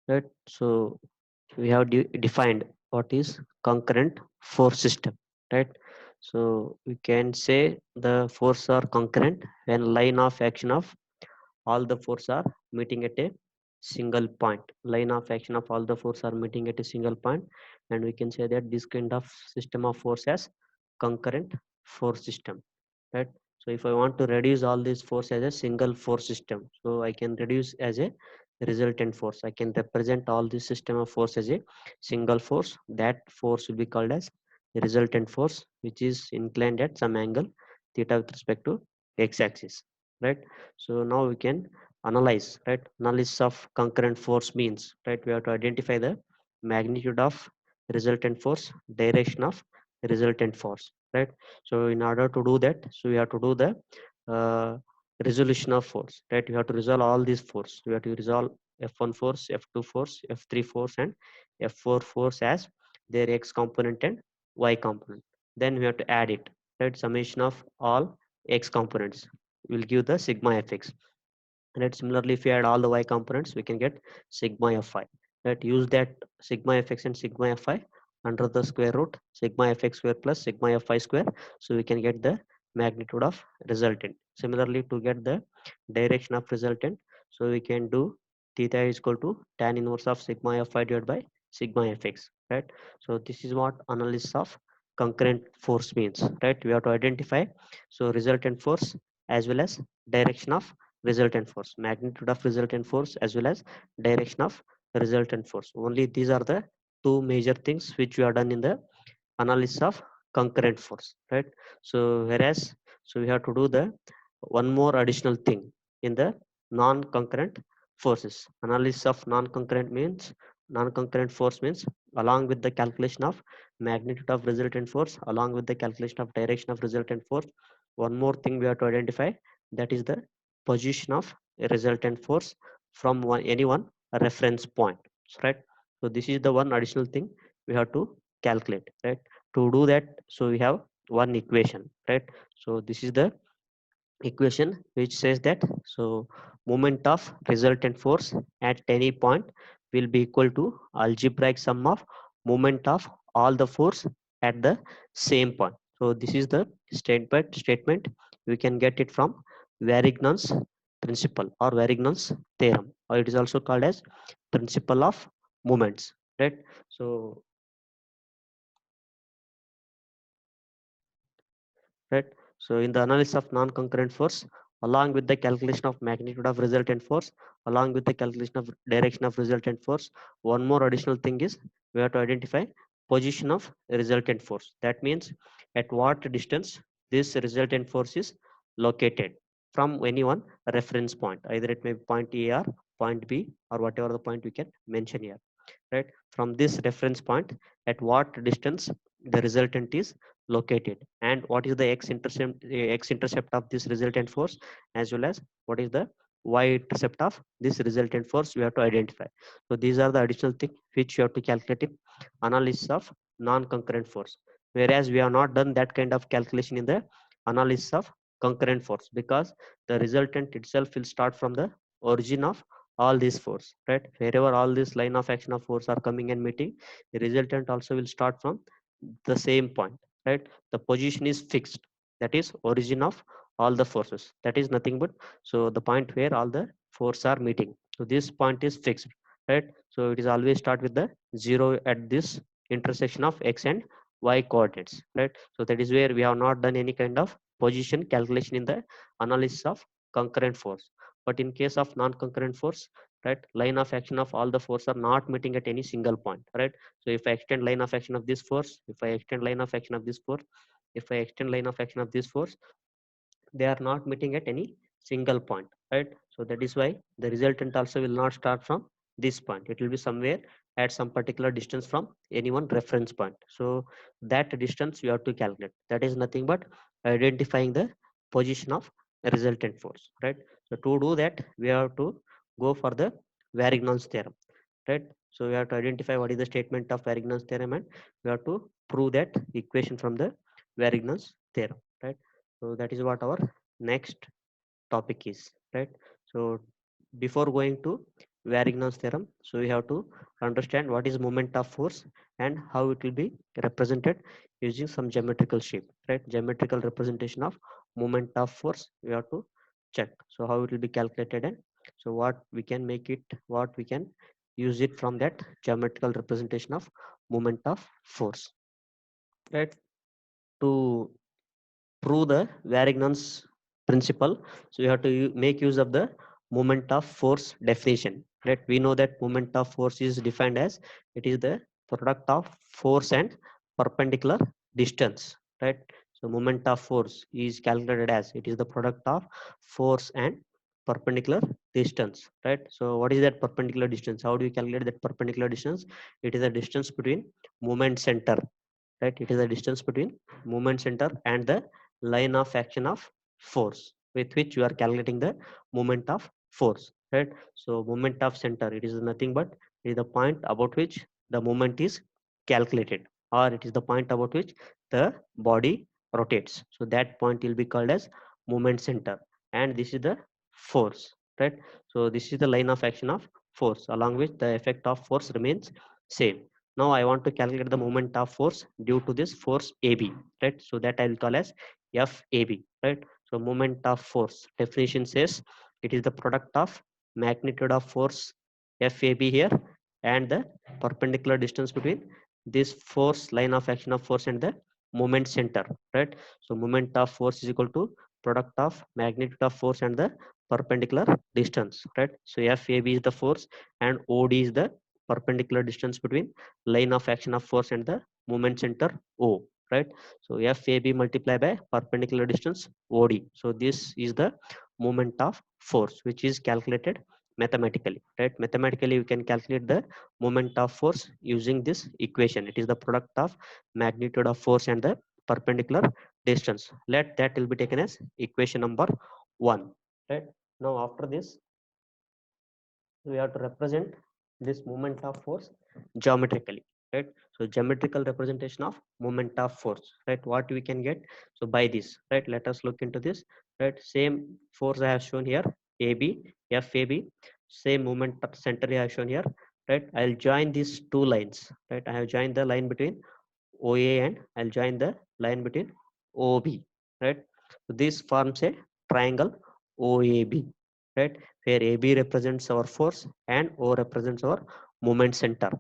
right? So we have defined what is concurrent force system, right? So we can say the force are concurrent when line of action of all the force are meeting at a single point. Line of action of all the force are meeting at a single point, and we can say that this kind of system of force has concurrent force system, right? So if I want to reduce all these force as a single force system, so I can reduce as a resultant force. I can represent all this system of force as a single force. That force will be called as resultant force, which is inclined at some angle theta with respect to x-axis, right? So now we can analyze, right? Analysis of concurrent force means, right, we have to identify the magnitude of resultant force, direction of resultant force, right? So in order to do that, so we have to do the uh, resolution of force, right? We have to resolve all these force. We have to resolve f1 force, f2 force, f3 force, and f4 force as their x component and y component. Then we have to add it, right? Summation of all x components will give the sigma fx, right? Similarly, if you add all the y components, we can get sigma fi, right? Use that sigma fx and sigma fi under the square root sigma fx square plus sigma fi square, so we can get the magnitude of resultant. Similarly, to get the direction of resultant, so we can do theta is equal to tan inverse of sigma fi divided by sigma fx, right? So this is what analysis of concurrent force means, right? We have to identify so resultant force as well as direction of resultant force, magnitude of resultant force as well as direction of resultant force. Only these are the two major things which we are done in the analysis of concurrent force, right? So whereas, so we have to do the one more additional thing in the non-concurrent forces. Analysis of non-concurrent means, non-concurrent force means, along with the calculation of magnitude of resultant force, along with the calculation of direction of resultant force, one more thing we have to identify, that is the position of a resultant force from any one reference point, right? So this is the one additional thing we have to calculate, right? To do that, so we have one equation, right? So this is the equation which says that, so moment of resultant force at any point will be equal to algebraic sum of moment of all the force at the same point. So this is the statement we can get it from Varignon's principle or Varignon's theorem, or it is also called as principle of moments, right? So right? So in the analysis of non-concurrent force, along with the calculation of magnitude of resultant force, along with the calculation of direction of resultant force, one more additional thing is we have to identify position of resultant force. That means at what distance this resultant force is located from any one reference point. Either it may be point A or point B or whatever the point we can mention here, right? From this reference point, at what distance the resultant is located, and what is the x intercept of this resultant force, as well as what is the y intercept of this resultant force, we have to identify. So these are the additional thing which you have to calculate in analysis of non-concurrent force, whereas we have not done that kind of calculation in the analysis of concurrent force, because the resultant itself will start from the origin of all these force, right? Wherever all this line of action of force are coming and meeting, the resultant also will start from the same point, right? The position is fixed, that is origin of all the forces, that is nothing but, so the point where all the forces are meeting, so this point is fixed, right? So it is always start with the zero at this intersection of x and y coordinates, right? So that is where we have not done any kind of position calculation in the analysis of concurrent force. But in case of non-concurrent force, right, line of action of all the force are not meeting at any single point, right? So if I extend line of action of this force, if I extend line of action of this force, if I extend line of action of this force, they are not meeting at any single point, right? So that is why the resultant also will not start from this point. It will be somewhere at some particular distance from any one reference point. So that distance you have to calculate. That is nothing but identifying the position of a resultant force, right? So to do that, we have to go for the Varignon's theorem, right? So we have to identify what is the statement of Varignon's theorem, and we have to prove that equation from the Varignon's theorem, right? So that is what our next topic is, right? So before going to Varignon's theorem. So we have to understand what is moment of force and how it will be represented using some geometrical shape, right? Geometrical representation of moment of force we have to check. So how it will be calculated, and so what we can make it, what we can use it from that geometrical representation of moment of force, right? To prove the Varignon's principle, so you have to make use of the moment of force definition. Right? We know that moment of force is defined as it is the product of force and perpendicular distance. Right? So moment of force is calculated as it is the product of force and perpendicular distance. Right? So what is that perpendicular distance? How do we calculate that perpendicular distance? It is the distance between moment center, right? It is the distance between movement center and the line of action of force with which you are calculating the moment of force, right? So moment of center, it is nothing but it is the point about which the moment is calculated, or it is the point about which the body rotates. So that point will be called as moment center, and this is the force, right? So this is the line of action of force along which the effect of force remains same. Now I want to calculate the moment of force due to this force AB, right? So that I will call as FAB, right? So moment of force definition says it is the product of magnitude of force FAB here and the perpendicular distance between this force line of action of force and the moment center, right? So moment of force is equal to product of magnitude of force and the perpendicular distance, right? So FAB is the force and OD is the perpendicular distance between line of action of force and the moment center O, right? So FAB multiplied by perpendicular distance OD. So this is the moment of force which is calculated mathematically, right? Mathematically we can calculate the moment of force using this equation. It is the product of magnitude of force and the perpendicular distance. Let that will be taken as equation number 1, right? Now after this we have to represent this moment of force geometrically, right? So geometrical representation of moment of force, right? What we can get, so by this, right? Let us look into this, right? Same force I have shown here, AB, FAB, same moment of center I have shown here, right? I'll join these two lines, right? I have joined the line between OA and I'll join the line between OB, right? So this forms a triangle OAB, right? Where AB represents our force and O represents our moment center.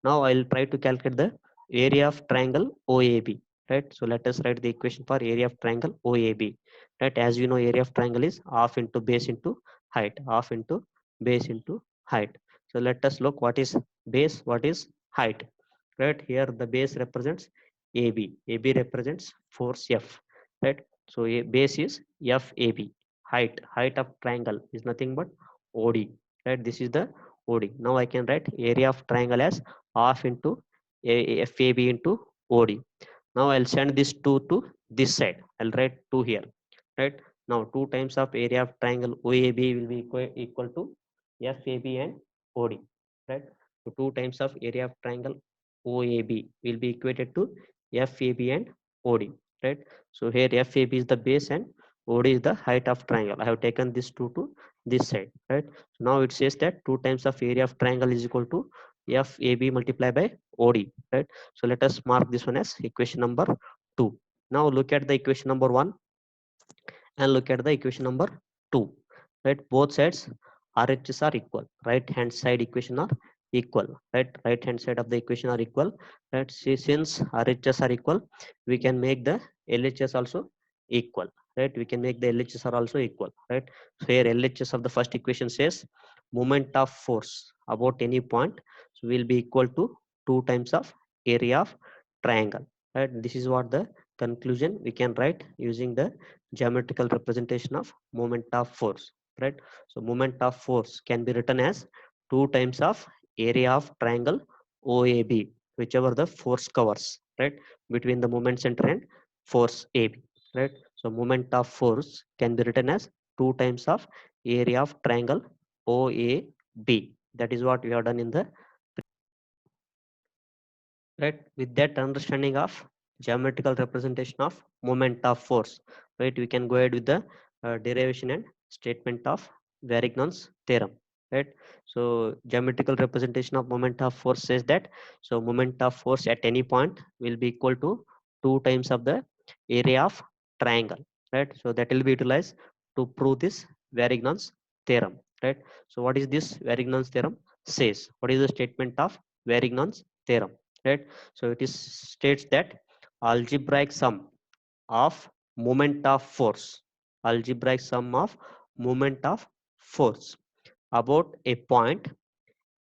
Now I'll try to calculate the area of triangle OAB, right? So let us write the equation for area of triangle OAB, right? As you know, area of triangle is half into base into height, half into base into height. So let us look what is base, what is height, right? Here the base represents AB, AB represents force F, right? So a base is FAB, height of triangle is nothing but OD, right? This is the OD. Now I can write area of triangle as half into FAB into OD. Now I'll send this 2 to this side. I'll write 2 here, right? Now 2 times of area of triangle OAB will be equal to FAB and OD, right? So 2 times of area of triangle OAB will be equated to FAB and OD, right? So here FAB is the base and OD is the height of triangle. I have taken this 2 to this side, right? So now it says that 2 times of area of triangle is equal to FAB multiplied by OD, right? So let us mark this one as equation number 2. Now look at the equation number 1 and look at the equation number 2, right? Both sides RHS are equal, right hand side equation are equal, right hand side of the equation are equal, right? See, since RHS are equal, we can make the LHS also equal, right? We can make the LHS are also equal, right? So here LHS of the first equation says moment of force about any point, so will be equal to 2 times of area of triangle, right? This is what the conclusion we can write using the geometrical representation of moment of force, right? So moment of force can be written as 2 times of area of triangle OAB, whichever the force covers, right? Between the moment center and force AB, right? So moment of force can be written as 2 times of area of triangle OAB. That is what we have done in the, right? With that understanding of geometrical representation of moment of force, right, we can go ahead with the derivation and statement of Varignon's theorem. right? So geometrical representation of moment of force says that, so moment of force at any point will be equal to 2 times of the area of triangle, right? So that will be utilized to prove this Varignon's theorem, right? So what is this Varignon's theorem says? What is the statement of Varignon's theorem, right? So it is states that algebraic sum of moment of force, algebraic sum of moment of force about a point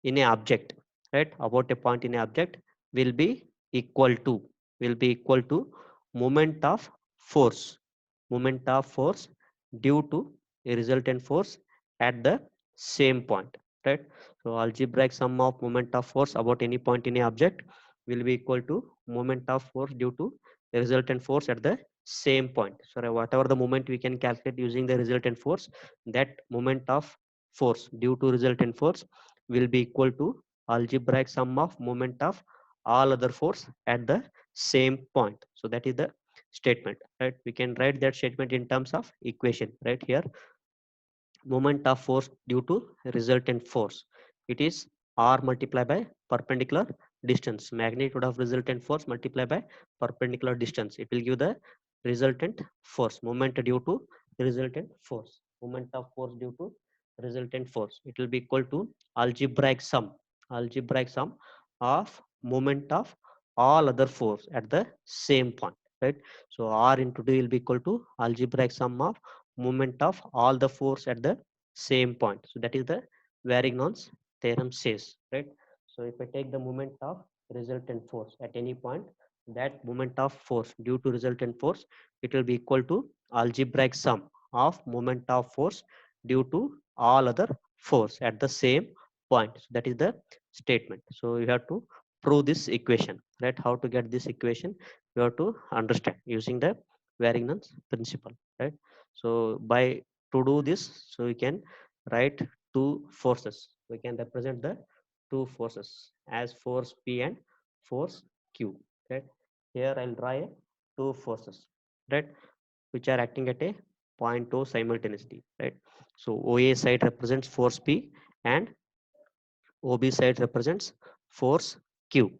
in a object, right? About a point in a object will be equal to, will be equal to moment of force, moment of force due to a resultant force at the same point, right? So algebraic sum of moment of force about any point in a object will be equal to moment of force due to the resultant force at the same point. So whatever the moment we can calculate using the resultant force, that moment of force due to resultant force will be equal to algebraic sum of moment of all other force at the same point. So that is the statement, right? We can write that statement in terms of equation right here. Moment of force due to resultant force, it is r multiplied by perpendicular distance, magnitude of resultant force multiplied by perpendicular distance, it will give the resultant force. Moment due to resultant force, moment of force due to resultant force, it will be equal to algebraic sum, algebraic sum of moment of all other force at the same point, right? So r into d will be equal to algebraic sum of moment of all the force at the same point. So that is the Varignon's theorem says, right? So if I take the moment of resultant force at any point, that moment of force due to resultant force, it will be equal to algebraic sum of moment of force due to all other force at the same point. So that is the statement. So you have to prove this equation, right? How to get this equation? You have to understand using the Varignon's principle, right? So by to do this, so we can write two forces. We can represent the two forces as force P and force Q, right? Here I'll draw a two forces, right, which are acting at a point O simultaneously, right? So OA side represents force P and OB side represents force Q.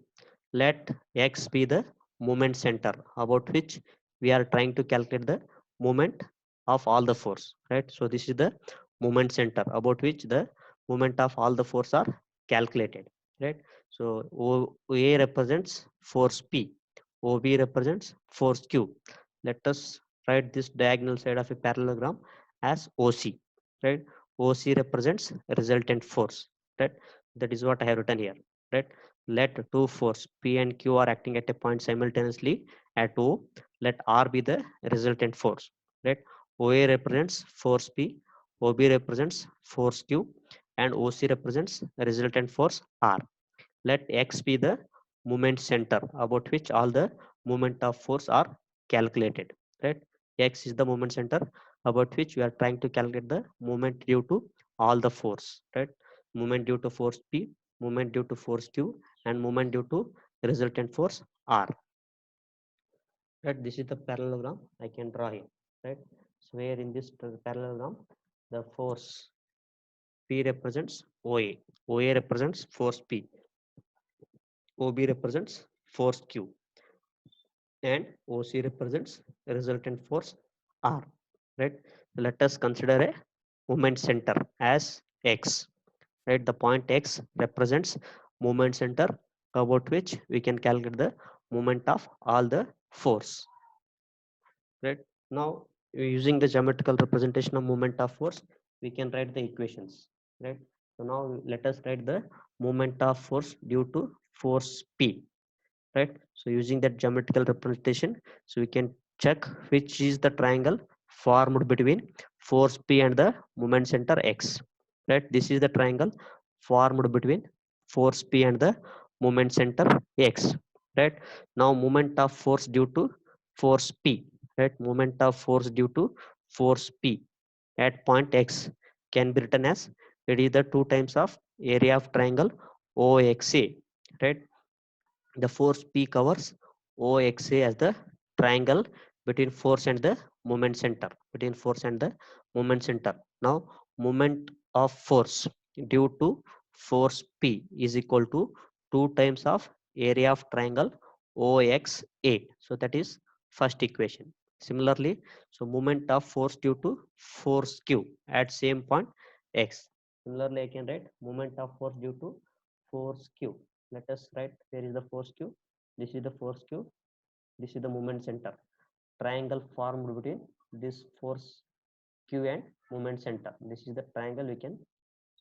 Let X be the moment center about which we are trying to calculate the moment of all the force, right? So this is the moment center about which the moment of all the force are calculated, right? So OA represents force P, OB represents force Q. Let us write this diagonal side of a parallelogram as OC, right? OC represents resultant force, right? That is what I have written here, right? Let two force P and Q are acting at a point simultaneously at O. Let R be the resultant force, right? OA represents force P, OB represents force Q, and OC represents resultant force R. Let X be the moment center about which all the moment of force are calculated, right? X is the moment center about which we are trying to calculate the moment due to all the force, right? Moment due to force P, moment due to force Q, and moment due to resultant force R, right? This is the parallelogram I can draw here, right? So where in this parallelogram the force P represents OA, OA represents force P, OB represents force Q, and OC represents resultant force R, right? Let us consider a moment center as X, right? The point X represents moment center about which we can calculate the moment of all the force, right? Now using the geometrical representation of moment of force, we can write the equations, right? So now let us write the moment of force due to force P, right? So using that geometrical representation, so we can check which is the triangle formed between force P and the moment center X, right? This is the triangle formed between force P and the moment center X, right? Now moment of force due to force P, right? Moment of force due to force P at point X can be written as, it is the two times of area of triangle OXA, right? The force P covers OXA as the triangle between force and the moment center, between force and the moment center. Now moment of force, due to force P is equal to 2 times of area of triangle OXA. So that is first equation. Similarly, so moment of force due to force Q at same point X. Similarly, I can write moment of force due to force Q. Let us write where is the force Q. This is the force Q. This is the moment center. Triangle formed between this force Q and moment center. This is the triangle we can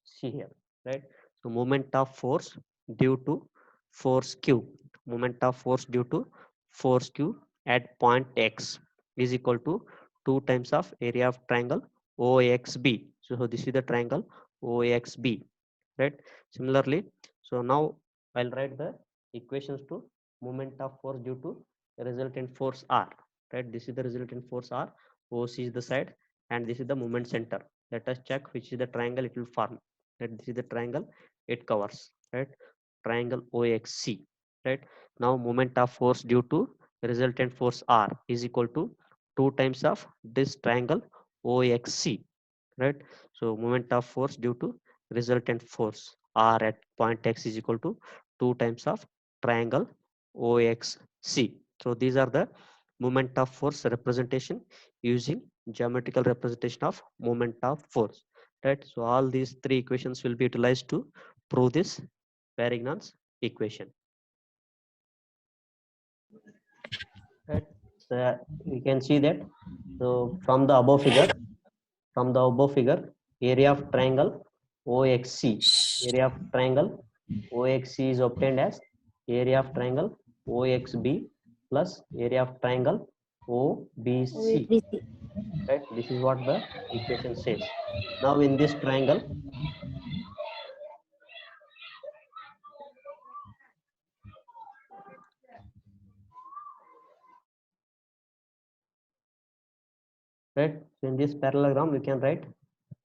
see here, right? So moment of force due to force Q, moment of force due to force Q at point X is equal to 2 times of area of triangle OXB. So this is the triangle OXB, right? Similarly, so now I'll write the equations to moment of force due to resultant force R, right? This is the resultant force R, OC is the side, and this is the moment center. Let us check which is the triangle it will form. Right? This is the triangle it covers, right? Triangle OXC, right? Now moment of force due to resultant force R is equal to 2 times of this triangle OXC, right? So moment of force due to resultant force R at point X is equal to 2 times of triangle OXC. So these are the moment of force representation using geometrical representation of moment of force, right? So all these three equations will be utilized to prove this Varignon's equation, right? So we can see that, so from the above figure, area of triangle OXC, area of triangle OXC is obtained as area of triangle OXB plus area of triangle OBC, OABC. right? This is what the equation says. Now in this triangle, right? So in this parallelogram, we can write,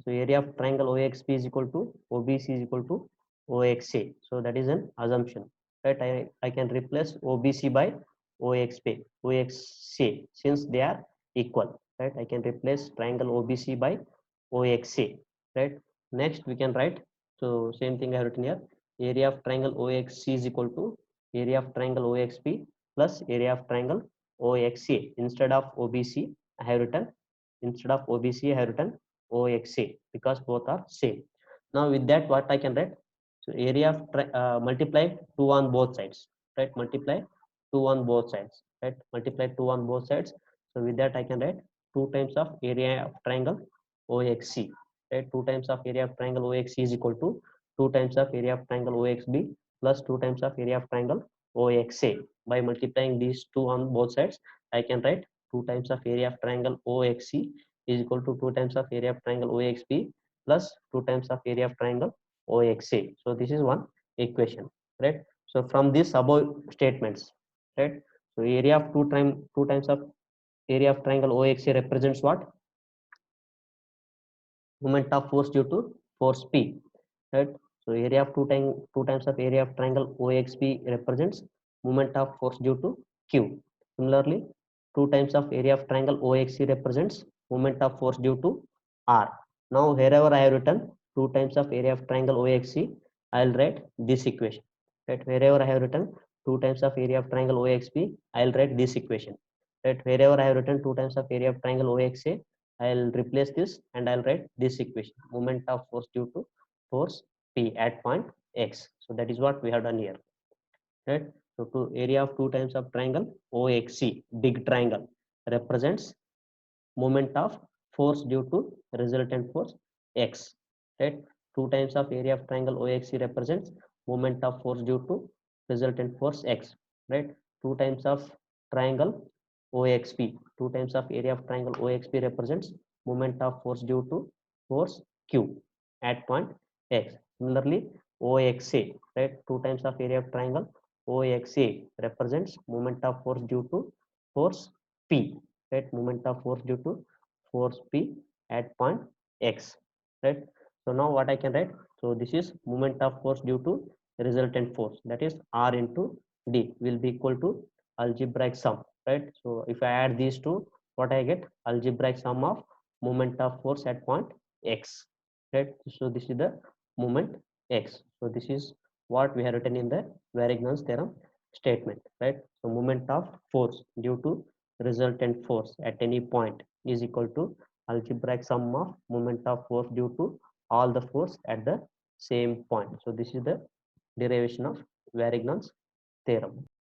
so area of triangle OXB is equal to OBC is equal to OXA. So that is an assumption, right? I can replace OBC by OXA since they are equal, right? I can replace triangle OBC by OXA, right? Next we can write, so same thing I have written here, area of triangle OXC is equal to area of triangle OXB plus area of triangle OXA. Instead of OBC, I have written, instead of OBC I have written OXA because both are same. Now with that, what I can write, so area of multiply 2 on both sides, right? Multiply 2 on both sides, right? Multiply 2 on both sides. So with that I can write 2 times of area of triangle OXC, right? 2 times of area of triangle OXC is equal to 2 times of area of triangle OXB plus 2 times of area of triangle OXA. By multiplying these two on both sides, I can write 2 times of area of triangle OXC is equal to 2 times of area of triangle OXB plus 2 times of area of triangle OXA. So this is one equation, right? So from this above statements, right? So area of 2 times of area of triangle OXA represents what? Moment of force due to force P, right? So area of 2 times of area of triangle OXB represents moment of force due to Q. Similarly, 2 times of area of triangle OXC represents moment of force due to R. Now wherever I have written 2 times of area of triangle OXC, I will write this equation, right? Wherever I have written 2 times of area of triangle OXB, I will write this equation, right? Wherever I have written 2 times of area of triangle OXA, I'll replace this and I'll write this equation, moment of force due to force P at point X. So that is what we have done here, right? So to area of 2 times of triangle OXC, big triangle, represents moment of force due to resultant force X, right? 2 times of area of triangle OXC represents moment of force due to resultant force X, right? 2 times of triangle OXP, 2 times of area of triangle OXP represents moment of force due to force Q at point X. Similarly, OXA, right? 2 times of area of triangle OXA represents moment of force due to force P, right? Moment of force due to force P at point X, right? So now what I can write, so this is moment of force due to resultant force, that is R into D will be equal to algebraic sum, right? So if I add these two, what I get, algebraic sum of moment of force at point X, right? So this is the moment x. So this is what we have written in the Varignon's theorem statement, right? So moment of force due to resultant force at any point is equal to algebraic sum of moment of force due to all the force at the same point. So this is the derivation of Varignon's theorem.